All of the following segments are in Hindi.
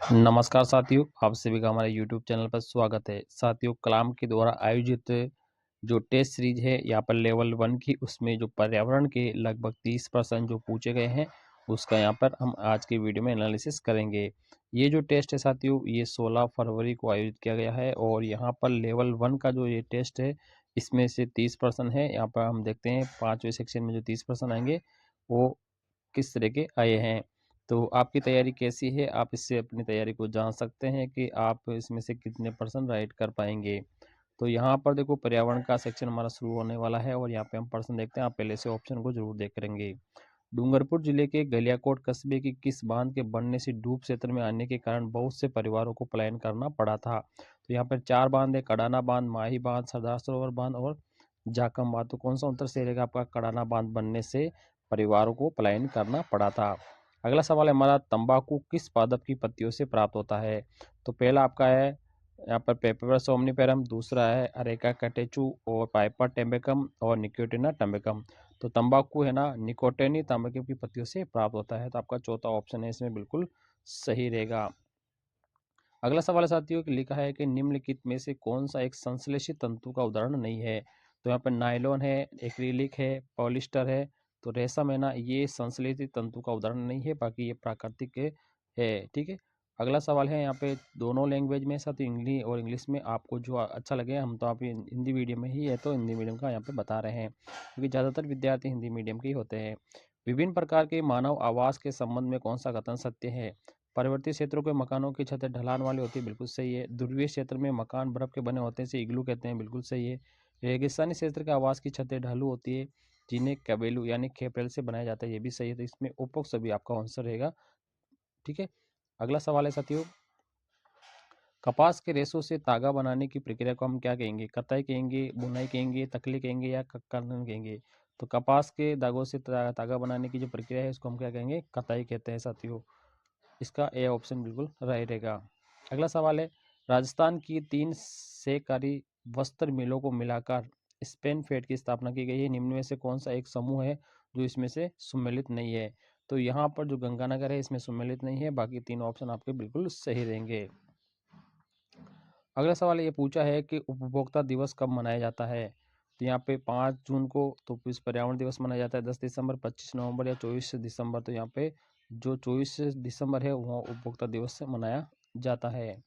नमस्कार साथियों, आप सभी का हमारे YouTube चैनल पर स्वागत है। साथियों, कलाम के द्वारा आयोजित जो टेस्ट सीरीज है यहाँ पर लेवल 1 की, उसमें जो पर्यावरण के लगभग 30 प्रश्न जो पूछे गए हैं, उसका यहाँ पर हम आज की वीडियो में एनालिसिस करेंगे। ये जो टेस्ट है साथियों, ये 16 फरवरी को आयोजित किया गया है और यहाँ पर लेवल 1 का जो ये टेस्ट है, इसमें से 30 प्रश्न है। यहाँ पर हम देखते हैं 5वें सेक्शन में जो 30 प्रश्न आएंगे वो किस तरह के आए हैं। तो आपकी तैयारी कैसी है, आप इससे अपनी तैयारी को जान सकते हैं कि आप इसमें से कितने परसेंट राइट कर पाएंगे। तो यहाँ पर देखो, पर्यावरण का सेक्शन हमारा शुरू होने वाला है और यहाँ पे हम प्रश्न देखते हैं। आप पहले से ऑप्शन को जरूर देख लेंगे। डूंगरपुर जिले के गलियाकोट कस्बे की किस बांध के बनने से डूब क्षेत्र में आने के कारण बहुत से परिवारों को पलायन करना पड़ा था। तो यहाँ पर 4 बांध है: कडाना बांध, माही बांध, सरदार सरोवर बांध और जाखम बांध। तो कौन सा उत्तर सही रहेगा आपका? कडाना बांध बनने से परिवारों को पलायन करना पड़ा था। अगला सवाल है हमारा, तंबाकू किस पादप की पत्तियों से प्राप्त होता है? तो पहला आपका है यहाँ पर पेपरस सोमनिफेरम, दूसरा है अरेका कैटेचू और पाइपर टेम्बेकम और निकोटिना टम्बेकम। तो तंबाकू है ना, निकोटिनी तंबाकू की पत्तियों से प्राप्त होता है। तो आपका चौथा ऑप्शन है इसमें बिल्कुल सही रहेगा। अगला सवाल है साथियों कि लिखा है कि निम्नलिखित में से कौन सा एक संश्लेषित तंतु का उदाहरण नहीं है? तो यहाँ पर नायलॉन है, एक्रिलिक है, पॉलिस्टर है। तो रेशम है ना, ये संश्लेषित तंतु का उदाहरण नहीं है, बाकी ये प्राकृतिक है। ठीक है। अगला सवाल है यहाँ पे दोनों लैंग्वेज में, साथ हिंदी और इंग्लिश में, आपको जो अच्छा लगे। हम तो आप हिंदी मीडियम में ही है तो हिंदी मीडियम का यहाँ पे बता रहे हैं, क्योंकि ज़्यादातर विद्यार्थी हिंदी मीडियम के ही होते हैं। विभिन्न प्रकार के मानव आवास के संबंध में कौन सा कथन सत्य है? पर्वतीय क्षेत्रों के मकानों की छतें ढलान वाली होती है, बिल्कुल सही है। ध्रुवीय क्षेत्र में मकान बर्फ के बने होते हैं, इसे इग्लू कहते हैं, बिल्कुल सही है। रेगिस्तानी क्षेत्र के आवास की छतें ढालू होती है, जिन्हें कबेलू यानी खेपरेल से बनाया जाता है, ये भी सही है। तो इसमें उपरोक्त सभी आपका आंसर रहेगा। ठीक है। अगला सवाल है साथियों, कपास के रेशों से तागा बनाने की प्रक्रिया को हम क्या कहेंगे? कताई कहेंगे, बुनाई कहेंगे, तकली कहेंगे या कर्तन कहेंगे? तो कपास के धागों से तागा बनाने की जो प्रक्रिया है, इसको हम क्या कहेंगे? कताई कहते हैं साथियों। इसका ए ऑप्शन बिल्कुल राइट रहेगा। अगला सवाल है, राजस्थान की 3 सहकारी वस्त्र मिलों को मिलाकर स्पेन फेड की स्थापना की गई है। निम्न में से कौन सा एक समूह है जो इसमें से सम्मिलित नहीं है? तो यहाँ पर जो गंगानगर है इसमें सम्मिलित नहीं है, बाकी 3 ऑप्शन आपके बिल्कुल सही रहेंगे। अगला सवाल ये पूछा है कि उपभोक्ता दिवस कब मनाया जाता है? तो यहाँ पे 5 जून को तो विश्व पर्यावरण दिवस मनाया जाता है, 10 दिसंबर, 25 नवंबर या 24 दिसंबर। तो यहाँ पे जो 24 दिसंबर है वह उपभोक्ता दिवस से मनाया जाता है।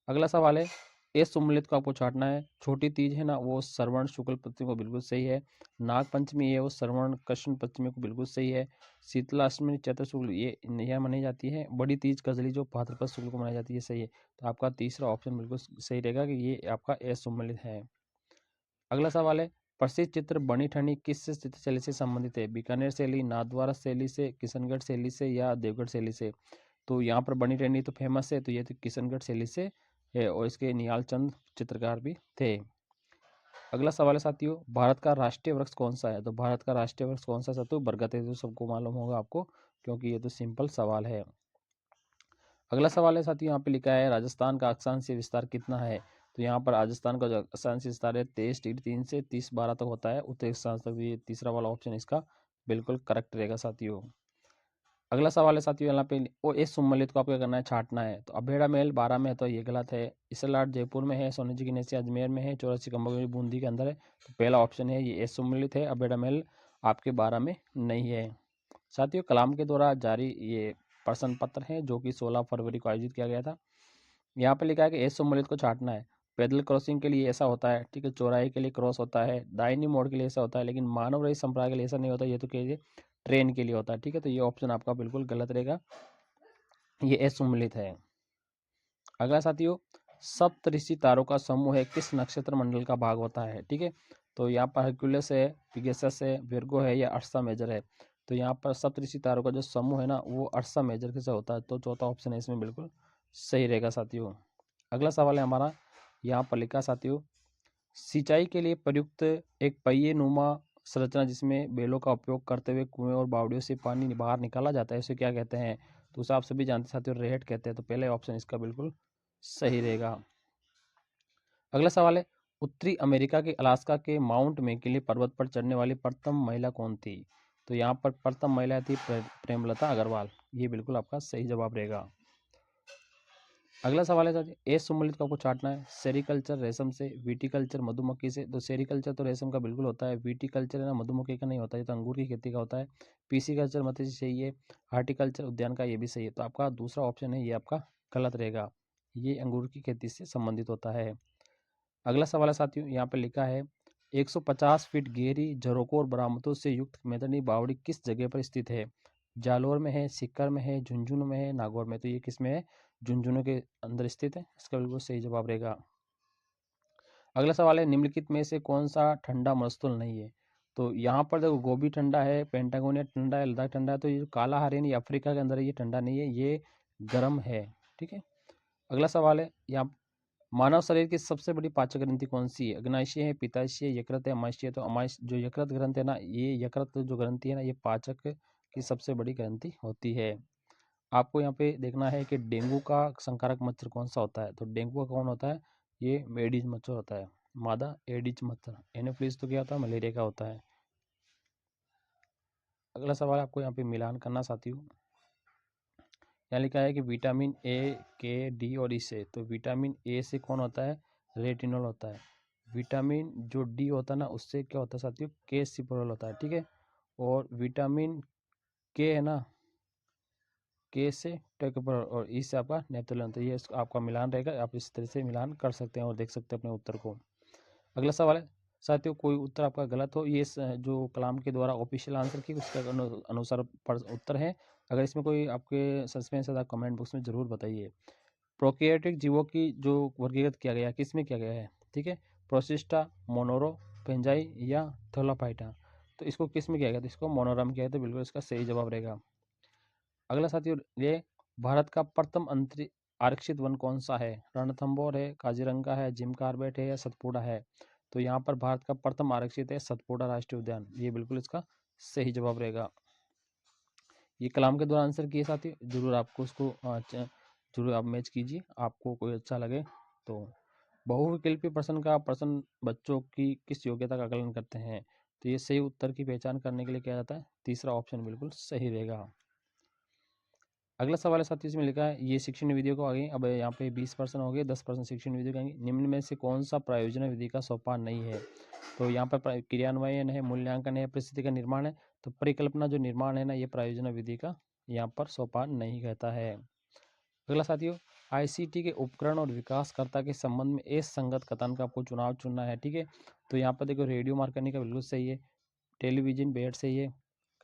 अगला सवाल है, ये सम्मिलित को आपको छांटना है। छोटी तीज है ना, वो श्रवण शुक्ल पंचमी को बिल्कुल सही है। नाग पंचमी है वो श्रवण कृष्ण पंचमी को बिल्कुल सही है। शीतलाष्टमी चैत्र शुक्ल ये यहाँ मनाई जाती है। बड़ी तीज कजली जो भाद्रपद शुक्ल को मनाई जाती है, सही है। तो आपका तीसरा ऑप्शन बिल्कुल सही रहेगा कि ये आपका ए सम्मिलित है। अगला सवाल है, प्रसिद्ध चित्र बनी ठनी किस शैली से संबंधित है? बीकानेर शैली, नाथद्वारा शैली से, किशनगढ़ शैली से या देवगढ़ शैली से? तो यहाँ पर बनी ठनी तो फेमस है, तो ये तो किशनगढ़ शैली से है और इसके निहाल चंद चित्रकार भी थे। अगला सवाल है साथियों, भारत का राष्ट्रीय वृक्ष कौन सा है? तो भारत का राष्ट्रीय वृक्ष कौन सा साथियों? बरगद है, जो सबको मालूम होगा आपको, क्योंकि ये तो सिंपल सवाल है। अगला सवाल है साथियों, यहाँ पे लिखा है राजस्थान का अक्षांशीय विस्तार कितना है? तो यहाँ पर राजस्थान का जो अक्षांशीय विस्तार है 23.3 से 30.12 तक होता है उत्तरी अक्षांश तक। ये तीसरा वाला ऑप्शन इसका बिल्कुल करेक्ट रहेगा साथियों। अगला सवाल है साथियों, यहाँ पे ओ इस सम्मिलित को आपको करना है, छांटना है। तो अभेड़ा महल 12 में है, तो ये गलत है। इसलाट जयपुर में है, सोनी जी की नेसी अजमेर में है, चौरासी कंबोगी बूंदी के अंदर है। तो पहला ऑप्शन है ये एस सम्मिलित है, अभेड़ा महल आपके 12 में नहीं है। साथियों, कलाम के द्वारा जारी ये प्रश्न पत्र है जो कि 16 फरवरी को आयोजित किया गया था। यहाँ पे लिखा है कि एस सम्मिलित को छांटना है। पैदल क्रॉसिंग के लिए ऐसा होता है, ठीक है, चौराहे के लिए क्रॉस होता है, दाहिनी मोड़ के लिए ऐसा होता है, लेकिन मानव रहित संप्रदाय के लिए ऐसा नहीं होता। ये तो कहिए ट्रेन के लिए होता है। ठीक है, तो ये ऑप्शन आपका बिल्कुल गलत रहेगा, ये एस सम्मिलित है। अगला साथियों, सप्तऋषि तारों का समूह है किस नक्षत्र मंडल का भाग होता है? ठीक है, तो यहाँ पर हर्क्यूलिस है, पिगेसस है, विर्गो है या अर्सा मेजर है? तो यहाँ पर सप्तऋषि तारों का जो समूह है ना, वो अर्सा मेजर के से होता है। तो चौथा ऑप्शन है इसमें बिल्कुल सही रहेगा साथियों। अगला सवाल है हमारा, यहाँ पर लिखा साथियों, सिंचाई के लिए प्रयुक्त एक पहिए नुमा संरचना जिसमें बेलों का उपयोग करते हुए कुएं और बावड़ियों से पानी बाहर निकाला जाता है, उसे क्या कहते हैं? तो उसे आप सभी जानते साथियों, रेहेट कहते हैं। तो पहले ऑप्शन इसका बिल्कुल सही रहेगा। अगला सवाल है, उत्तरी अमेरिका के अलास्का के माउंट मैकिले पर्वत पर चढ़ने वाली प्रथम महिला कौन थी? तो यहाँ पर प्रथम महिला थी प्रेमलता अग्रवाल। ये बिल्कुल आपका सही जवाब रहेगा। अगला सवाल है साथी, ए सम्मिलित को आपको चाटना है। सेरिकल्चर रेशम से, विटिकल्चर मधुमक्खी से। तो सेरिकल्चर तो रेशम का बिल्कुल होता है, विटिकल्चर है ना मधुमक्खी का नहीं होता, ये तो अंगूर की खेती का होता है। पीसीकल्चर मत्स्य सही है, हार्टिकल्चर उद्यान का, ये भी सही है। तो आपका दूसरा ऑप्शन है ये आपका गलत रहेगा, ये अंगूर की खेती से संबंधित होता है। अगला सवाल है साथियों, यहाँ पे लिखा है 150 फीट गहरी झरोकोर बरामदों से युक्त मैदानी बावड़ी किस जगह पर स्थित है? जालोर में है, सीकर में है, झुंझुनू में है, नागौर में। तो ये किस में है? झुंझुनू के अंदर स्थित है, इसका बिल्कुल सही जवाब रहेगा। अगला सवाल है, निम्नलिखित में से कौन सा ठंडा मरुस्थल नहीं है? तो यहाँ पर देखो, गोबी ठंडा है, पेंटागोनिया ठंडा है, लद्दाख ठंडा है। तो ये जो काला हरियाणा ये अफ्रीका के अंदर है, ये ठंडा नहीं है, ये गर्म है। ठीक है। अगला सवाल है, यहाँ मानव शरीर की सबसे बड़ी पाचक ग्रंथि कौन सी है? अग्नाशय है, पित्ताशय, यकृत है, अमाशय। तो अमाशय जो यकृत ग्रंथि है ना, ये यकृत जो ग्रंथि है ना, ये पाचक की सबसे बड़ी ग्रंथि होती है। आपको यहाँ पे देखना है कि डेंगू का संकारक मच्छर कौन सा होता है? तो डेंगू का कौन होता है? ये एडिज मच्छर होता है, मादा एडिज मच्छर। एनोफिलीज तो क्या होता है? मलेरिया का होता है। अगला सवाल आपको यहाँ पे मिलान करना साथियों। यहाँ लिखा है कि विटामिन ए, के, डी और ई से। तो विटामिन ए से कौन होता है? रेटिनॉल होता है। विटामिन जो डी होता है ना, उससे क्या होता है साथियों? के सिप्रोल होता है। ठीक है। और विटामिन के है ना, के से टेकोपर और ई से आपका नेप्थोलिन। तो ये आपका मिलान रहेगा, आप इस तरह से मिलान कर सकते हैं और देख सकते हैं अपने उत्तर को। अगला सवाल है साथियों, कोई उत्तर आपका गलत हो, ये जो कलाम के द्वारा ऑफिशियल आंसर की उसके अनुसार उत्तर है। अगर इसमें कोई आपके सस्पेंस है तो आप कमेंट बॉक्स में जरूर बताइए। प्रोकैरियोटिक जीवों की जो वर्गीकृत किया गया, किस में किया गया है? ठीक है। प्रोसिस्टा, मोनोरो, पेंजाई या थोलाफाइटा। तो इसको किस में किया गया? तो इसको मोनोरा में किया गया, तो बिल्कुल इसका सही जवाब रहेगा। अगला साथियों, ये भारत का प्रथम आरक्षित वन कौन सा है? रणथंभौर है, काजीरंगा है, जिम कार्बेट है या सतपुड़ा है? तो यहाँ पर भारत का प्रथम आरक्षित है सतपुड़ा राष्ट्रीय उद्यान, ये बिल्कुल इसका सही जवाब रहेगा। ये कलाम के द्वारा आंसर किए साथियों, जरूर आपको उसको जरूर आप मैच कीजिए, आपको कोई अच्छा लगे तो। बहुविकल्पी प्रश्न का प्रश्न बच्चों की किस योग्यता का आकलन करते हैं? तो ये सही उत्तर की पहचान करने के लिए किया जाता है, तीसरा ऑप्शन बिल्कुल सही रहेगा। अगला सवाल है साथियों, इसमें लिखा है ये शिक्षण विधियों को आगे, अब यहाँ पे 20% हो गए, 10% शिक्षण विधियों आएंगे। निम्न में से कौन सा प्रायोजन विधि का सोपान नहीं है? तो यहाँ पर क्रियान्वयन है, मूल्यांकन है, परिस्थिति का निर्माण है। तो परिकल्पना जो निर्माण है ना, ये प्रायोजन विधि का यहाँ पर सोपान नहीं कहता है। अगला साथियों, आईसीटी के उपकरण और विकासकर्ता के संबंध में एक संगत कथन का आपको चुनाव चुनना है। ठीक है। तो यहाँ पर देखो, रेडियो मार्कनी का बिल्कुल सही है, टेलीविजन बेट सही है,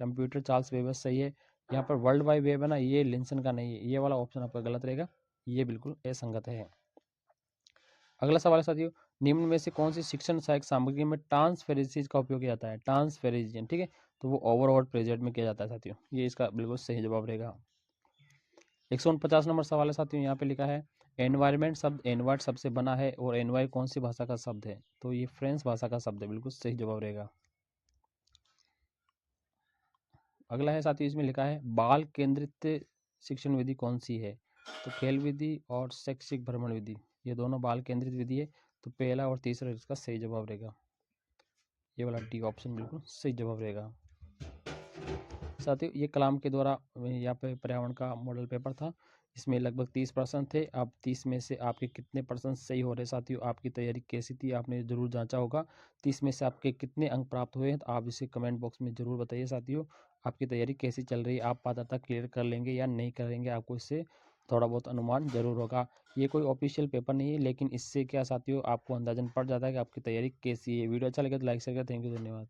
कंप्यूटर चार्ल्स वेबर सही है। यहाँ पर वर्ल्ड वाइड वेब है ना, ये लिंसन का नहीं है, ये वाला ऑप्शन आपका गलत रहेगा, ये बिल्कुल असंगत है। अगला सवाल है साथियों, निम्न में से कौन सी शिक्षण सहायक सामग्री में ट्रांसफेरेंसीज का उपयोग किया जाता है? ट्रांसफेरेंसियन, ठीक है, तो वो ओवरऑल प्रेजेंट में किया जाता है साथियों, ये इसका बिल्कुल सही जवाब रहेगा। 149 नंबर सवाल है साथियों, यहाँ पे लिखा है एनवायरमेंट शब्द एनवायर्ड शब्द से बना है और एनवायर कौन सी भाषा का शब्द है? तो ये फ्रेंच भाषा का शब्द है, बिल्कुल सही जवाब रहेगा। अगला है साथियों, इसमें लिखा है बाल केंद्रित शिक्षण विधि कौन सी है? तो खेल विधि और शैक्षिक भ्रमण विधि, ये दोनों बाल केंद्रित विधि है। तो पहला और तीसरा इसका सही जवाब रहेगा, ये वाला डी ऑप्शन बिल्कुल सही जवाब रहेगा। साथियों, ये कलाम के द्वारा यहाँ पे पर्यावरण का मॉडल पेपर था, इसमें लगभग 30 प्रश्न थे। अब 30 में से आपके कितने परसेंट सही हो रहे साथियों? आपकी तैयारी कैसी थी, आपने जरूर जांचा होगा। 30 में से आपके कितने अंक प्राप्त हुए हैं, तो आप इसे कमेंट बॉक्स में जरूर बताइए साथियों। आपकी तैयारी कैसी चल रही है, आप पात्रता क्लियर कर लेंगे या नहीं करेंगे, आपको इससे थोड़ा बहुत अनुमान जरूर होगा। ये कोई ऑफिशियल पेपर नहीं है, लेकिन इससे क्या साथियों, आपको अंदाजन पड़ जाता है कि आपकी तैयारी कैसी है। वीडियो अच्छा लगे तो लाइक शेयर करें। थैंक यू, धन्यवाद।